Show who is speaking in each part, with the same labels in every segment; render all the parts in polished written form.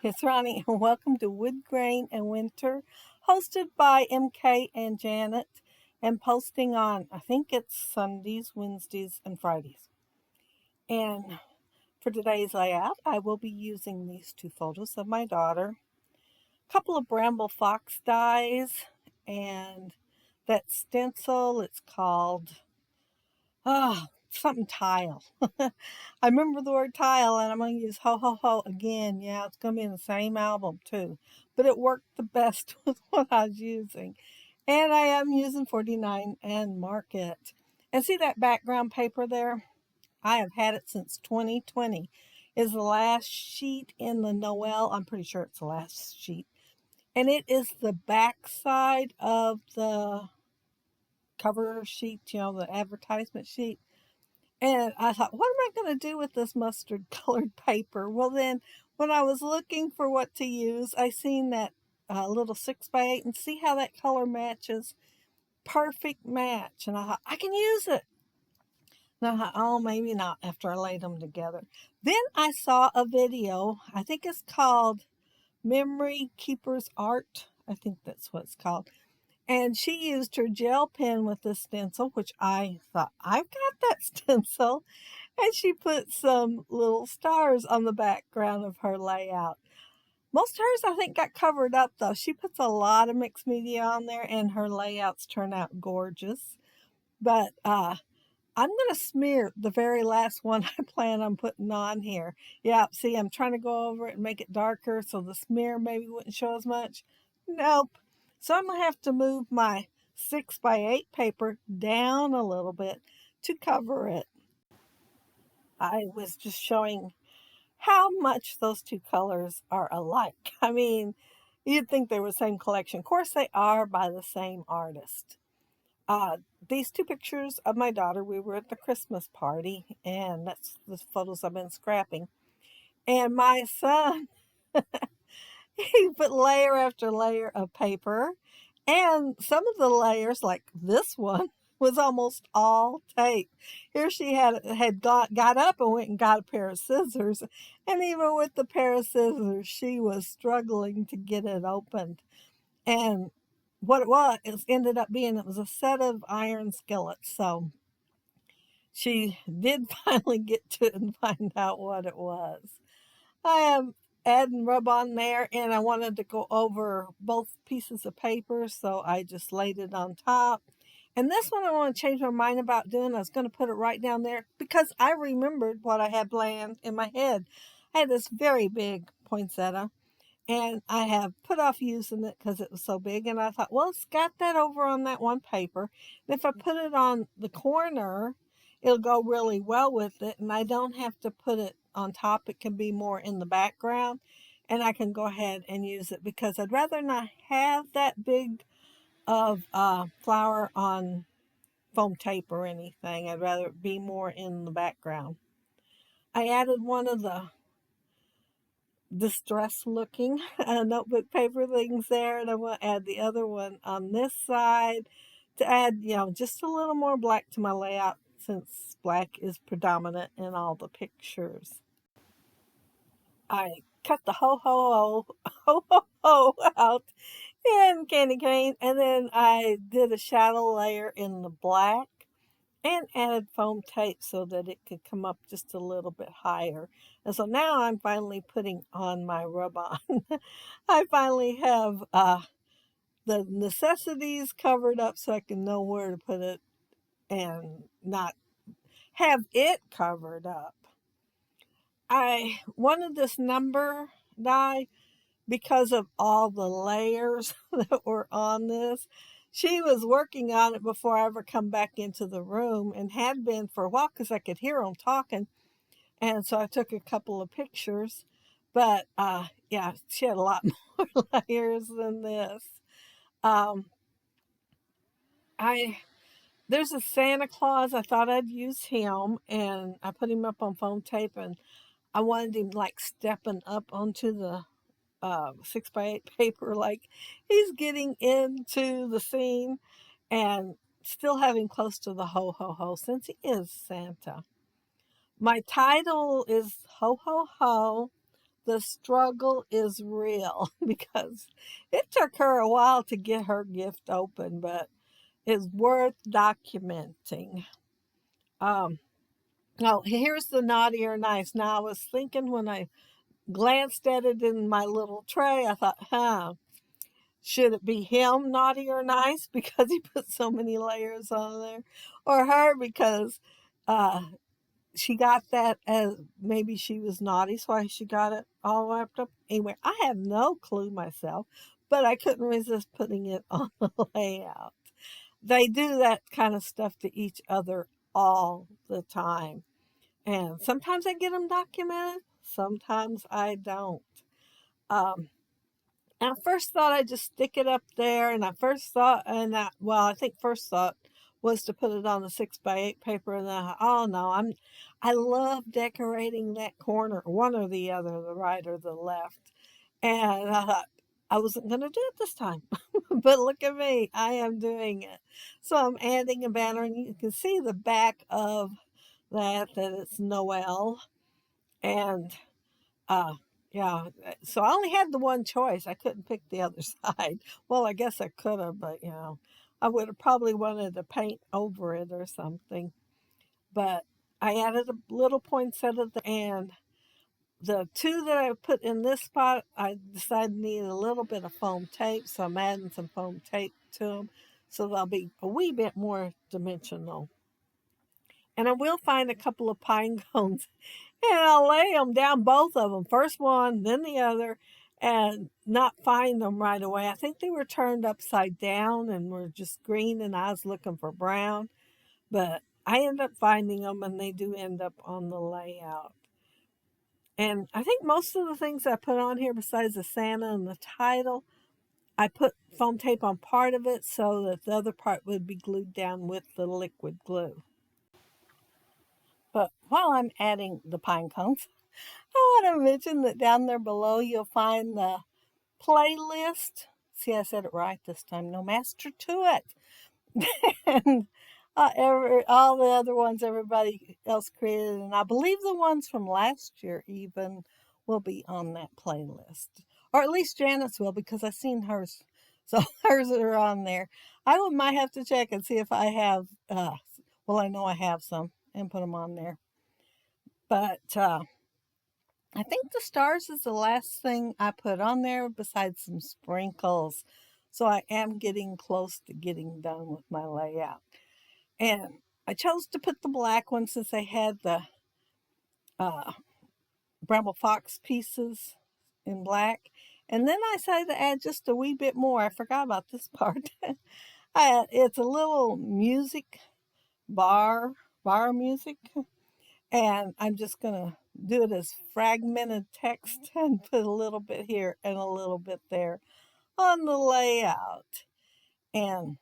Speaker 1: It's Ronnie, and welcome to Woodgrain and Winter, hosted by MK and Janet, and posting on, I think it's Sundays, Wednesdays, and Fridays. And for today's layout, I will be using these two photos of my daughter, a couple of Bramble Fox dies, and that stencil. It's called something tile. I remember the word tile, and I'm going to use ho ho ho again. Yeah, it's going to be in the same album too, but it worked the best with what I was using. And I am using 49 and Market. And see that background paper there? I have had it since 2020. Is the last sheet in the Noel. I'm pretty sure it's the last sheet. And it is the back side of the cover sheet, the advertisement sheet. And I thought, what am I going to do with this mustard colored paper? Well, then when I was looking for what to use, I seen that little 6x8 and see how that color matches. Perfect match. And I thought, I can use it. And I thought, oh, maybe not after I laid them together. Then I saw a video. I think it's called Memory Keeper's Art. I think that's what it's called. And she used her gel pen with the stencil, which I thought, I've got that stencil. And she put some little stars on the background of her layout. Most of hers, I think, got covered up, though. She puts a lot of mixed media on there, and her layouts turn out gorgeous. But I'm going to smear the very last one I plan on putting on here. Yeah, see, I'm trying to go over it and make it darker so the smear maybe wouldn't show as much. Nope. So I'm going to have to move my 6x8 paper down a little bit to cover it. I was just showing how much those two colors are alike. I mean, you'd think they were the same collection. Of course, they are by the same artist. These two pictures of my daughter, we were at the Christmas party, and that's the photos I've been scrapping. And my son, he put layer after layer of paper, and some of the layers, like this one, was almost all tape. Here she had got up and went and got a pair of scissors, and even with the pair of scissors, she was struggling to get it opened. And what it was, ended up being, it was a set of iron skillets. So she did finally get to it and find out what it was. I am adding rub on there, and I wanted to go over both pieces of paper, so I just laid it on top. And this one I want to change my mind about doing. I was going to put it right down there because I remembered what I had planned in my head. I had this very big poinsettia, and I have put off using it because it was so big. And I thought, well, it's got that over on that one paper. And if I put it on the corner, it'll go really well with it. And I don't have to put it on top. It can be more in the background. And I can go ahead and use it because I'd rather not have that big of flower on foam tape or anything. I'd rather it be more in the background. I added one of the distressed looking notebook paper things there, and I want to add the other one on this side to add just a little more black to my layout since black is predominant in all the pictures. I cut the ho ho ho out in candy cane, and then I did a shadow layer in the black and added foam tape so that it could come up just a little bit higher. And so now I'm finally putting on my rub-on. I finally have the necessities covered up so I can know where to put it and not have it covered up. I wanted this number die because of all the layers that were on this. She was working on it before I ever come back into the room and had been for a while because I could hear them talking. And so I took a couple of pictures. But yeah, she had a lot more layers than this. Um, I There's a Santa Claus. I thought I'd use him, and I put him up on foam tape, and I wanted him like stepping up onto the 6x8 paper, like he's getting into the scene and still having close to the ho ho ho since he is Santa. My title is Ho Ho Ho, the struggle is real because it took her a while to get her gift open, but it's worth documenting. Um, oh, here's the naughty or nice. Now, I was thinking when I glanced at it in my little tray, I thought, should it be him naughty or nice because he put so many layers on there? Or her because uh, she got that as maybe she was naughty, so why she got it all wrapped up. Anyway, I have no clue myself, but I couldn't resist putting it on the layout. They do that kind of stuff to each other all the time. And sometimes I get them documented, sometimes I don't. Um, and I first thought I'd just stick it up there, and I think first thought was to put it on the 6x8 paper, and then oh no, I love decorating that corner, one or the other, the right or the left. And I thought I wasn't going to do it this time, but look at me, I am doing it. So I'm adding a banner, and you can see the back of that it's Noel, and uh, yeah, so I only had the one choice. I couldn't pick the other side. Well, I guess I could have, but I would have probably wanted to paint over it or something. But I added a little poinsettia at the end. The two that I put in this spot, I decided needed a little bit of foam tape, so I'm adding some foam tape to them so they'll be a wee bit more dimensional. And I will find a couple of pine cones and I'll lay them down, both of them, first one, then the other, and not find them right away. I think they were turned upside down and were just green, and I was looking for brown. But I end up finding them, and they do end up on the layout. And I think most of the things I put on here, besides the Santa and the title, I put foam tape on part of it so that the other part would be glued down with the liquid glue. But while I'm adding the pine cones, I want to mention that down there below you'll find the playlist. See, I said it right this time. No master to it. And all the other ones everybody else created, and I believe the ones from last year even will be on that playlist. Or at least Janet's will, because I've seen hers. So hers are on there. Might have to check and see if I have, well, I know I have some and put them on there. But I think the stars is the last thing I put on there besides some sprinkles. So I am getting close to getting done with my layout. And I chose to put the black one since I had the uh, Bramble Fox pieces in black. And then I decided to add just a wee bit more. I forgot about this part. It's a little music bar music. And I'm just going to do it as fragmented text and put a little bit here and a little bit there on the layout. And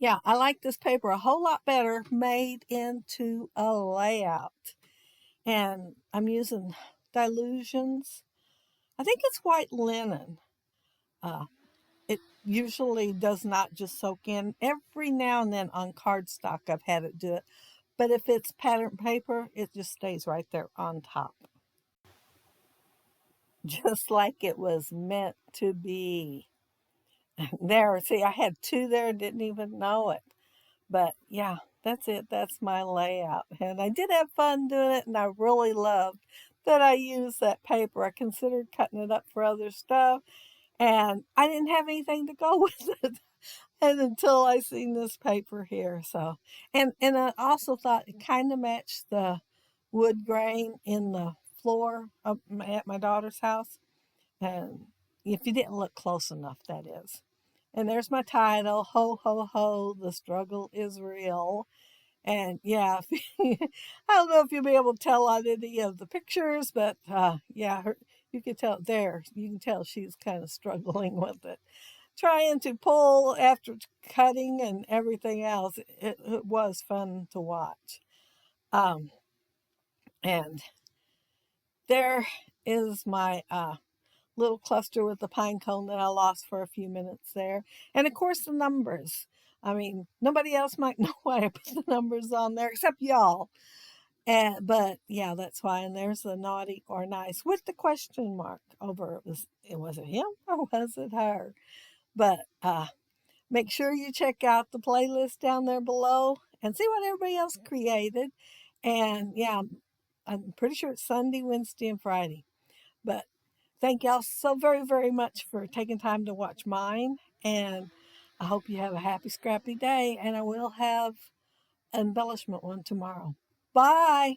Speaker 1: yeah, I like this paper a whole lot better made into a layout. And I'm using Dilutions. I think it's white linen. It usually does not just soak in. Every now and then on cardstock I've had it do it. But if it's pattern paper, it just stays right there on top. Just like it was meant to be. There, see, I had two there, didn't even know it. But yeah, that's it. That's my layout. And I did have fun doing it, and I really loved that I used that paper. I considered cutting it up for other stuff, and I didn't have anything to go with it. And until I seen this paper here. So, and I also thought it kind of matched the wood grain in the floor at my daughter's house. And if you didn't look close enough, that is. And there's my title, Ho, Ho, Ho, The Struggle is Real. And yeah, I don't know if you'll be able to tell on any of the pictures, but yeah, you can tell there, you can tell she's kind of struggling with it. Trying to pull after cutting and everything else. It was fun to watch. Um, and there is my little cluster with the pine cone that I lost for a few minutes there. And of course, the numbers. I mean, nobody else might know why I put the numbers on there except y'all. But yeah, that's why. And there's the naughty or nice with the question mark over was it him or was it her? But make sure you check out the playlist down there below and see what everybody else created. And yeah, I'm pretty sure it's Sunday, Wednesday, and Friday. But thank y'all so very, very much for taking time to watch mine. And I hope you have a happy, scrappy day. And I will have embellishment one tomorrow. Bye.